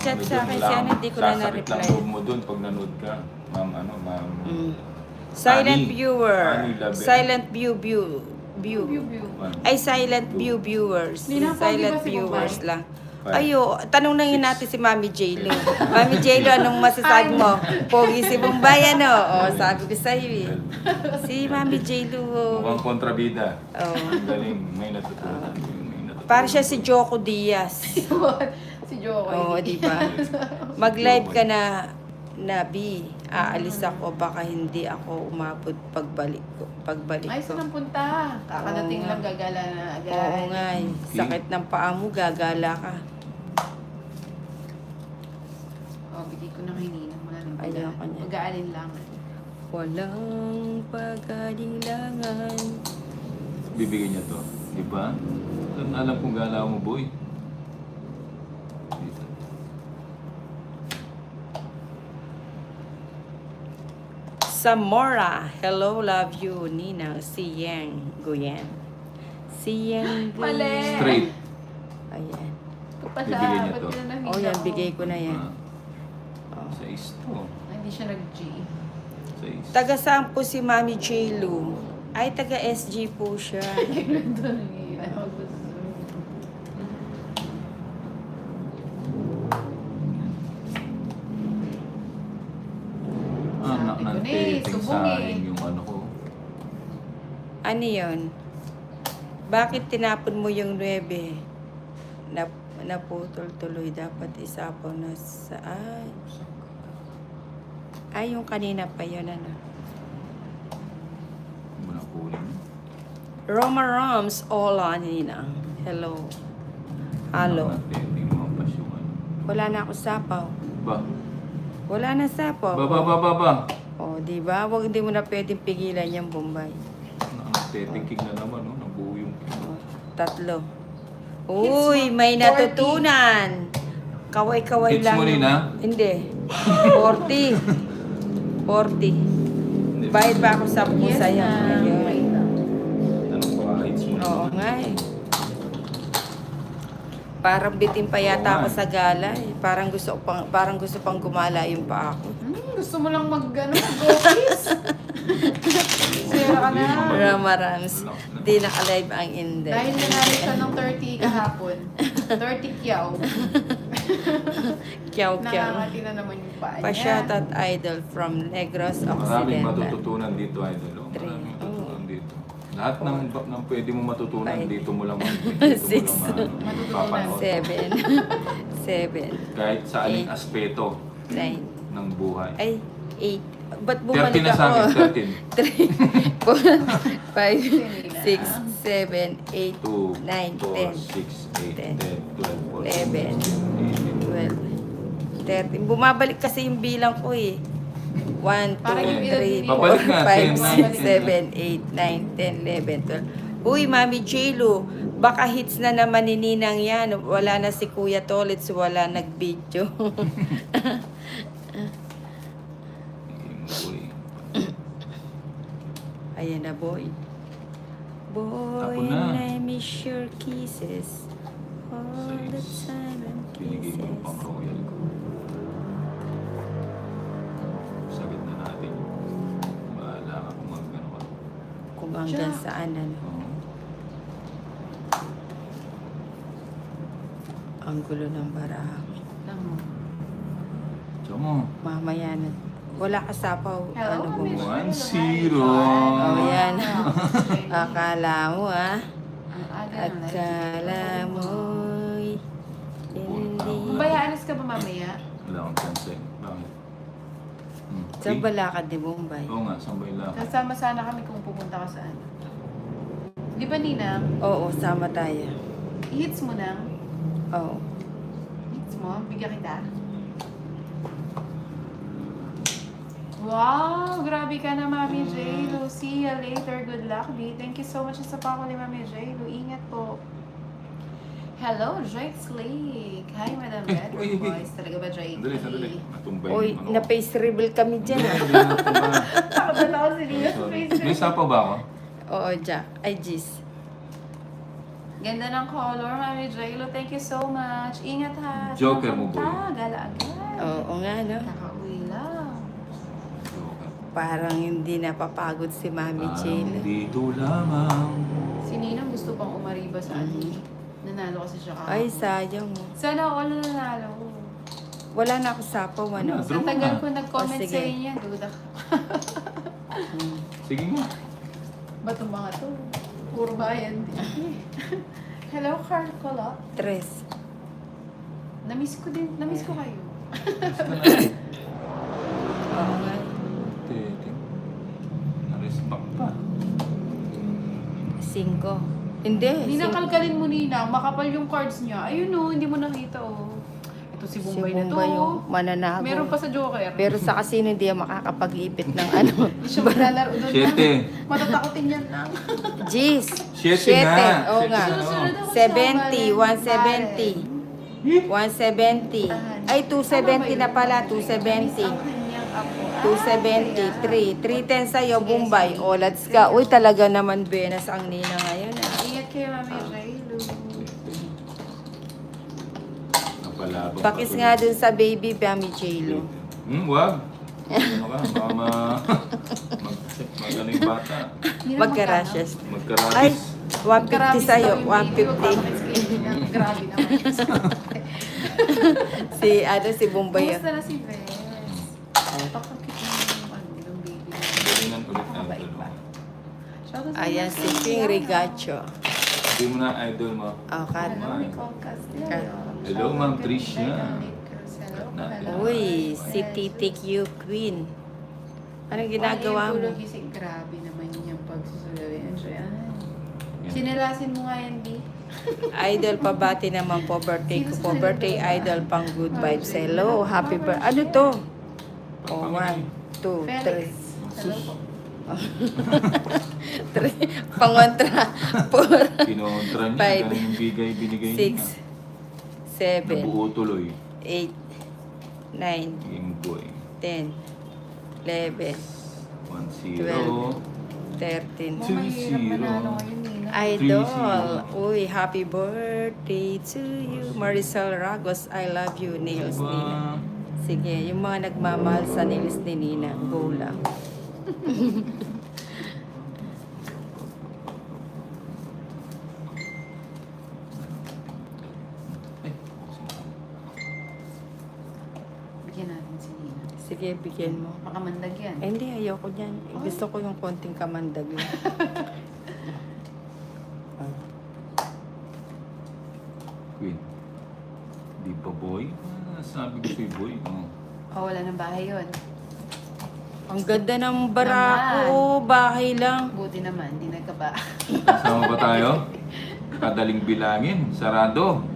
Chat sa akin si ano, hindi ko na Sasakit lang na-reply. loob mo dun pag nanood ka. Ma'am, ma'am. Silent Ani. viewer. Ani, love it. Silent view. View. Ay, silent viewers. Nina, pogi Silent ba si viewers Bombay? lang. Five. Ayo, tanong na yun natin si Mami J-Lo. Mami J-Lo, anong masasabi mo? Pogi si Bombay, ano? O, sabi ko sa'yo eh. Si Mami J-Lo. Mukhang kontrabida. Oh. Ang galing. May natutunan. May natutunan. Para siya si Joko Diaz. Si Joko. Oo, di ba? Mag-live ka na, B. Aalis ako, baka hindi ako umabot pagbalik ko. Ay, saan ang punta? Kakadating Oo lang, nga. gagala na agad. Oo nga eh. Sakit ng paa mo, gagala ka. Oh, bigay ko na kay Nina. Wala nang Ayoko niya. Mag-aalin lang. Walang pagkalinlangan. Bibigyan niya to. Di ba? Alam kong galaw mo, boy. Dito. Samora, hello, love you, Nina. Si Yang Guyen. Si Yang Mali. Guyen. Straight. Ayan. Pala, Bibigyan niya ba't to. yun ang Oh, nakita yan, ko? bigay ko na yan. Ah, sa isto. Hindi siya nag-G. Sa isto. Taga saan po si Mami J-Lu? Ay, taga SG po siya. Ganda ng Nina. Anak Sabi ko ng na eh, teteng subong sa eh. akin yung ano ko. Ano yun? Bakit tinapon mo yung 9? Naputol tuloy. Dapat isapaw na sa... Ay, yung kanina pa yun, ano? Hindi mo na kunin. Roma Roms, hola, Nina. Hello. Hello. Anak ng teteng mga pasyuan. Wala na ako sapaw. Ba? Wala na sapaw. Ba? O, di ba? Huwag hindi mo na pwedeng pigilan yung Bombay. Anak ng teteng king na naman, no? Nabuo yung king. O, 3. Uy, may natutunan. Kaway-kaway Hits lang. mo, yung- Nina? Hindi. 40. 40. Bayad pa ako 10 sa'yo. Ayun. Anong pa? Hits mo Oo naman. nga eh. Parang bitin pa yata ako sa gala eh. Parang gusto pang gumala yung pa ako. Gusto mo lang mag-go-kiss? Sira ka na. Rama Rams. Di naka-live ang index. Dahil nanalo siya ng 30 kahapon. 30 kyaw. Kyaw-kyaw. Nakakati na naman yung paa niya. Pa-shoutout idol from Negros Maraming Occidental. matututunan dito, idol. Oh. Three. Maraming matututunan dito. Lahat ng pwede mo matutunan Five. dito mo lang dito Six. mo lang papanood. 7. 7. Kahit sa aling Eight. aspeto 9. ng buhay. Ay, 8. Ba't 13 bumalik na sa ako? akin, 3, 4, 5, 6, 7, 8, 2, 9, 4, 6, 8, 10, 12, 14, 11, 12, 13. Bumabalik kasi yung bilang ko eh. 1, 2, Parang yung 3, Babalik 4, nga, 5, 6, 7, 8, 9, 10, 11, 12. Uy, Mami J-Lo, baka hits na naman ni Ninang yan. Wala na si Kuya Tolitz, wala nag-video. Ayan na, boy. Boy, Ako na. I miss your kisses. All the silent Binigay mo kisses. pang royal ko. Sagad na natin. Bahala ka kung mag-ano ka. Kung hanggang saan, ano. Oo. Ang gulo ng baraha. Tiyo mo. Mamaya na. Wala ka sapaw. Hello, Ano Mami. mo? 1-0. Oh, yan. Akala mo, ah. Ang aga ng live. Akala mo. Hindi. Kumbaya, alis ka ba mamaya? Wala akong chance eh. Bakit? Sa balakad ni Bombay. Oo nga, sambay lang. Kasama sana kami kung pupunta ka saan. Di ba, Nina? Oo, sama tayo. I-hits mo na. Oo. Hits mo. Bigyan kita. Wow! Grabe ka na, Mami J. Lo. See you later. Good luck, B. Thank you so much sa pako ni Mami J. Lo. Ingat po. Hello, Drake Lake. Hi, Madam Bed. Uy, Boys, talaga ba, Drake? Sandali. Matumbay Uy, yung ano. na-face reveal kami dyan, ah. Hindi na tumba. Takot na ako si Nina. Sorry. May sapa ba ako? Oo, Jack. Ay, Jis. Ganda ng color, Mami J-Lo. Thank you so much. Ingat ha. Joker mo, boy. Gala agad. Oo nga, no? Nakauwi lang. Parang hindi napapagod si Mami Jill. Dito lamang. Si Ninang gusto pang umariba sa atin. Nanalo kasi siya kahapon. Ay, sayang. Sana all nanalo. Wala na ako sapaw, ano? Wala. Ang tagal ko Oh, nag-comment sige. sa inyo, duda ka. Sige nga. Ba't itong mga to? Puro bayan din. Hello, Carl Colot. Tres. Namiss ko din. Namiss ko kayo. Basta na. Oo nga. Tete. Na-respect pa. 5. Hindi. Ninakalkalin mo, Nina. Makapal yung cards niya. Ayun o, hindi mo nakita o. Ito si Bombay na to. Bombay yung mananago. Meron pa sa Joker. Pero sa casino, hindi yan makakapag-ipit ng ano. Hindi siya maglalaro doon. 7. Matatakotin yan lang. Jeez. 7 na. Oo nga. Susunod ako 70, sa 170. 170. Ay, 270 na pala. 270. 270. 310 sa'yo, Bombay. O, let's go. Uy, talaga naman, Benas ang Nina ngayon. Ah. Ingat kayo, Mami J-Lo. Napalabang Pakis pa nga tuloy. dun sa baby, Mami J-Lo. Wag. Ano ka? Baka mag-ano yung bata. Magka-rashes. Ay, Magkarabis. 150 sa'yo. 150. Grabe naman. Si Bombay. Kumusta na si Vez? Pakakit mo yung yung baby. Galingan ulit na Mabait ito. pa. Shoutout sa Ayan, mga si King Rigacho. Hindi mo na idol mo. Oh, kan. Hello, Nicole Castillo. Hello, Ma'am Tricia. Hello. Uy, si TTQ Queen. Anong ginagawa mo? Grabe naman yung pagsusulawin. Sinalasin mo nga yan, B. Idol, pabati naman po birthday ko po. Birthday idol, pang good vibes. Hello, happy birthday. Ano to? Oh, 1, 2, 3. Felix. Hello po. 3. Pangontra. 4, Kinontra niya. Five. Ganun yung binigay niya. 6, 7, Nabuo tuloy. 8, 9, Game boy. 10, 11, 1-0. 13. Mukhang mahirap manalo ngayon, Nina. Idol, 3-0. uy, happy birthday to you. Marisol Ragos, I love you, Nails Nina. Sige, yung mga nagmamahal sa nails ni Nina, go lang. Bigyan natin si Nina. Sige, bigyan mo. Makamandag yan. Eh, hindi, ayoko niyan. Gusto ko yung konting kamandag lang. Queen. Di ba boy? Sabi ko sa'yo boy. Oh. Oh, wala ng bahay yun. Ang ganda ng barako, bahay lang. Buti naman, di nagkaba. Kasama ba tayo? Kadaling bilangin. Sarado.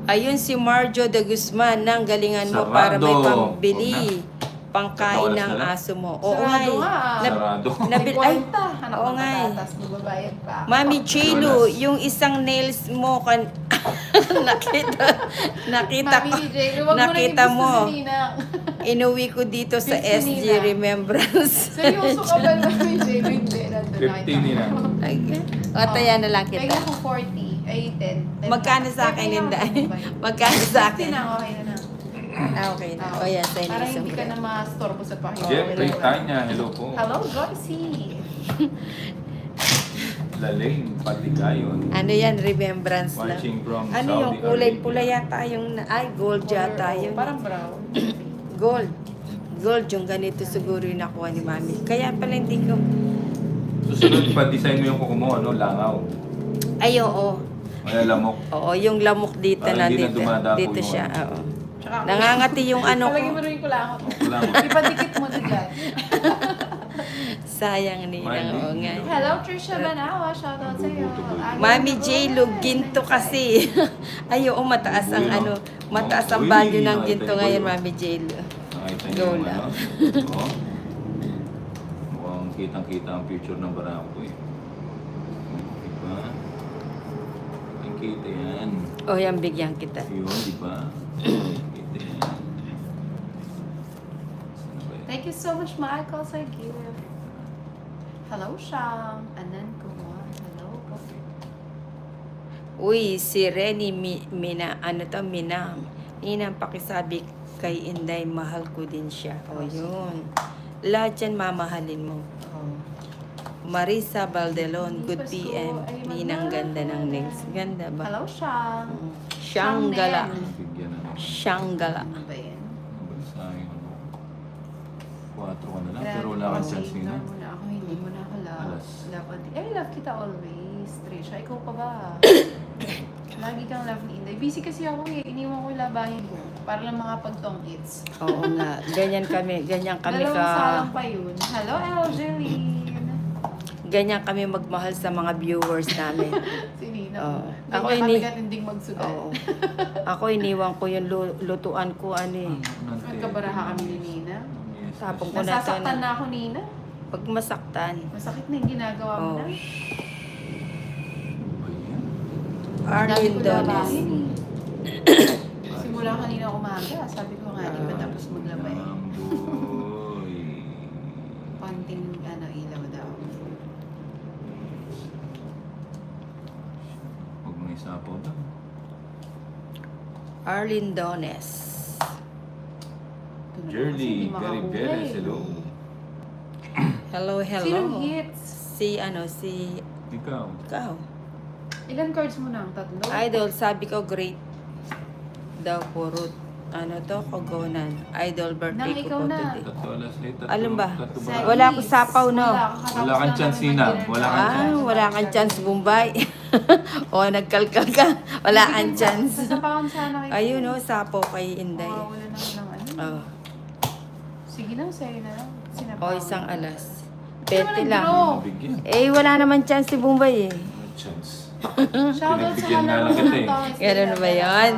Ayun si Marjo de Guzman, nang galingan mo para may Sarado. pambili. Pangkain ng aso mo. Oo nga Sarado eh. nga. Sarado. Nabil, ay, Hanap oo ng nga eh. patatas, magbabayad pa. Mami Chilu, Jonas. yung isang nails mo nakita Mami ko. ni Jay, huwag Nakita mo. mo. Na si Nina. Inuwi ko dito sa Fifty SG Nina. Remembrance. Seryoso ka ba naman, Jay? Hindi, nandun 50 nila. Ay, o, taya na lang Kaya kita. ko 40. Ay, 10. Magkano sa akin, Linda? Magkano sa akin? 50 na, okay na. Okay na. O yan, sa Para inisang hindi ka na ma-storbo sa pahinga. Jeffrey Tanya. Hello po. Hello, Joycey. Lalaine Patigayon. Ano yan, remembrance lang. Watching from Ano Saudi yung kulay Arabia. pula yata yung, ay, gold yata yun. Parang brown. Gold. Gold yung ganito siguro yung nakuha ni Mami. Kaya pala hindi ko, Susunod pa, design mo yung kuko mo, ano, langaw. ay oo. May lamok. Oo, yung lamok dito Para hindi na nandito. dumadapo Dito yung siya, ano. oo. Tsaka, Nangangati yung ano ko. Palagi mo rin yung kulangot. Kulangot. Ipadikit mo na dyan. Sayang nila, Mali. oo nga. Hello, Trisha Banawa. Shoutout sa'yo. Mami J, ginto kasi. Ay, oo, mataas ang Uy, ano, mataas ang uy, value ng nakita ginto niyo ngayon, ba yun? Mami J. Nakita Go niyo yung lang. ano? Oo. Mukhang kitang-kita ang future ng barako eh. Diba? Ang kita yan. O, yan, bigyan kita. Yun, diba? Kita yan. Saan ba yan? Thank you so much, Michael, sa gift. Hello, Shang. Anan ko. Hello po. Uy, si Renny Mina, Minam. Ninang pakisabi kay Inday, mahal ko din siya. O, yun. Lahat yan mamahalin mo. Oh. Marisa Baldelon, good PM. Ninang ganda ng nails. Ganda ba? Hello, Shang. Shanggala. Bigyan na naman. Shanggala. Ano ba yan? Sayang ano. 4 ka na lang, Grabe pero wala po, kang chance ignore nina. mo na ako, hindi mo na ako love. Alas. Love kita always. Trisha, ikaw pa ba? Lagi kang love ni Inday. Busy kasi ako eh. Iniwan ko yung labahin ko. Para lang makapag-tong hits. Oo nga. Ganyan kami Dalawang salang pa yun. Hello, Algeline. Ganyan kami magmahal sa mga viewers namin. Si Nina. Oo. Ako Ako kami ini- katinding magsugal. Oo. Ako iniwan ko yung lutuan ko ano eh. Magkabaraha kami ni Nina. Yes, Tapong ko na to. Nasasaktan na ako, Nina. Pag masaktan. Masakit na yung ginagawa mo Oo. na. Arlene Dones. Simula kanina umaga, sabi ko nga, di ba tapos maglabay? Boy. Konting ilaw daw. Huwag mo isapaw daw. Arlene Dones. Ito na Jerly, kasi, hindi Gary makakulay. Perez, hello. Hello, hello. Sinong hits? Si Ikaw. ikaw. Ilan cards mo na? Tatlo? Idol, sabi ko great daw puro ano to, kogonan. Idol birthday Nang ko ikaw po na. today. Tatlo alas ay tatlo. Alam ba? Tatlo Sa ba? Wala akong sapaw, no? Wala kang chance, Nina. Wala kang Ah, wala kang chance, Bombay. O, nagkalkal ka. Wala kang chance. Sasapawan sana kayo. Ayun o, sapo kay Inday. Wala na ng ano. Oh. Sige na, sa'yo na lang. O, Sinapawan. isang alas. Hindi naman 20 lang. nag-draw. Bigyan. Eh, wala naman chance si Bombay eh. Wala chance. Shoutout sa Pinagbigyan na mga lang kita eh. tawag sa Ganun ba yun? Ayun.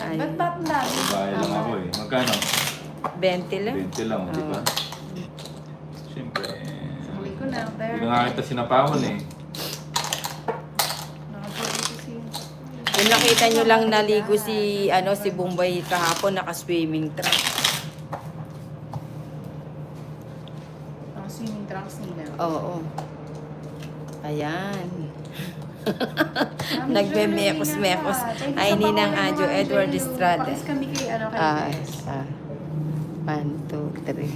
Ay. Ba't tatanda? Babae lang ako eh. Magkano? 20 lang. 20 lang, di ba? Oo. Siyempre. Huli ko na. Hindi na nga kita sinapawan eh. Nakapagod kasi. Kung nakita nyo lang naligo si Bombay kahapon, naka-swimming trunk. Ang swimming trunks nila. Oo. Ayan. Mami, Nagme-mekos-mekos. Thank you Ay, sa Ninang pakulo Adjo, naman, Edward Jello. Estrada. Pakis kami kay kay Ah, Tess. 1, 2, 3.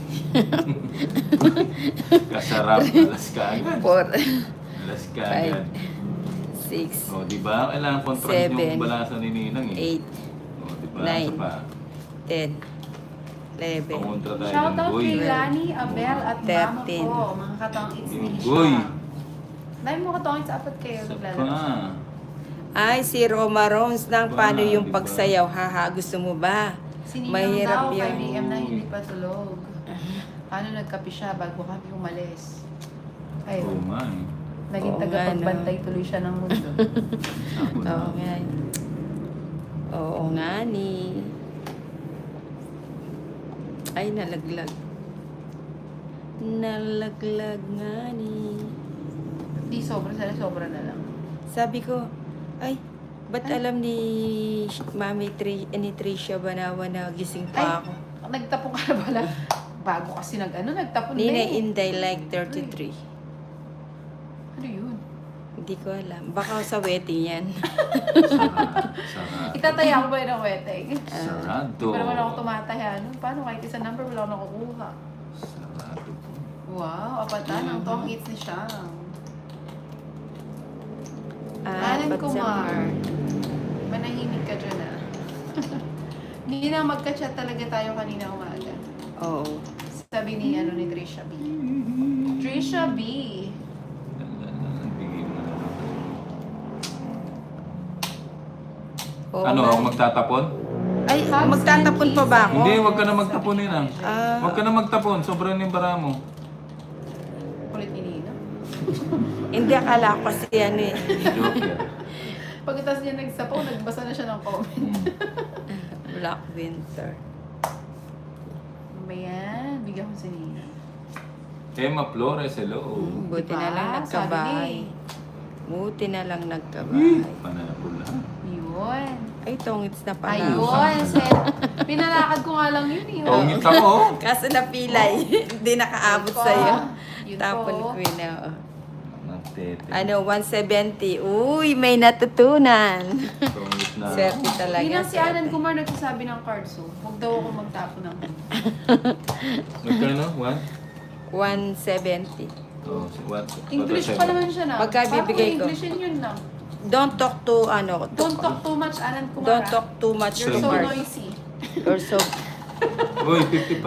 Kasarap. Alas ka agad. 4, Alas ka agad. 6, O, di ba? Kailangan kontrakt Seven. yung balasan ni Ninang eh. 8, O, di ba? Nine. Isa pa. 10, 11. Pangontra tayo ng Shoutout boy. kay Lani, Abel at mama 13. ko. Mga katong it's Yung me. boy. Dahil mo katong it's apat kayo. Isa naglalaro. pa. Ay, si Roma Rons ng paano Diba? yung pagsayaw? Haha, gusto mo ba? Sininang Mahirap daw, yun. 5 AM na hindi pa tulog. Paano nagkape siya bago kami umalis? Ay, Oo nga eh. naging Oo nga, tagapagbantay tuloy siya ng mundo. Ako na. Oo nga. Oo nga ni. Ay, nalaglag. Nalaglag nga ni. Di sobra na lang. Sabi ko, ay, ba't alam ni Mami ni Tricia Banawa na gising pa ako? Nagtapon ka na pala. Bago kasi nagtapon Nina din. Inday like 33. Ano yun? Hindi ko alam. Baka sa wedding yan. Sarado. Itataya ko ba yun ng wedding? Sarado. Hindi pa naman ako tumataya nun. Paano kahit isang number wala ako nakukuha? Sarado po. Wow, apatan ang tong hits ni Shang. Alan ba't Kumar. sa- Manahimik ka dyan ah. Hindi na magka-chat talaga tayo kanina umaga. Oo. Sabi ni Trisha B. Trisha B. Bigay mo na lang. Oo Ano, nga. ako magtatapon? Ay, magtatapon pa ba ako? Hindi, wag ka na magtaponin ah. Ah. Wag ka na magtapon, sobrang yung bara mo. Kulit ni Nino. Hindi, akala ko kasi ano eh. Joke yan. Pagkatapos niya nagsapaw, nagbasa na siya ng comment. Black Winter. Ano ba yan? Bigyan ko si Nino. Emma Flores, hello. Buti na lang Diba? nagkabahay. Sabi Buti na lang nagkabahay. Panapol na. Yun. Ay, tongits na pala. Ayun. Pinalakad ko nga lang yun eh. Tongit ako. Kaso napilay. Hindi nakaabot Yun po. sa'yo. Yun Tapon po. ko yun na. Oh. Tete. Ano, 170. Uy, may natutunan. Pangit na. Swerte talaga. Hindi lang si Alan swerte. Kumar nagsasabi ng cards, so huwag daw ako magtapo ng Magkano? What? 170. Oh, what? English pa naman siya na. Pagka bibigay ko. English yun lang. Don't talk to, ano, Don't talk too much, Alan Kumar. don't talk too much You're to so Mark. noisy. You're so Boy, 55.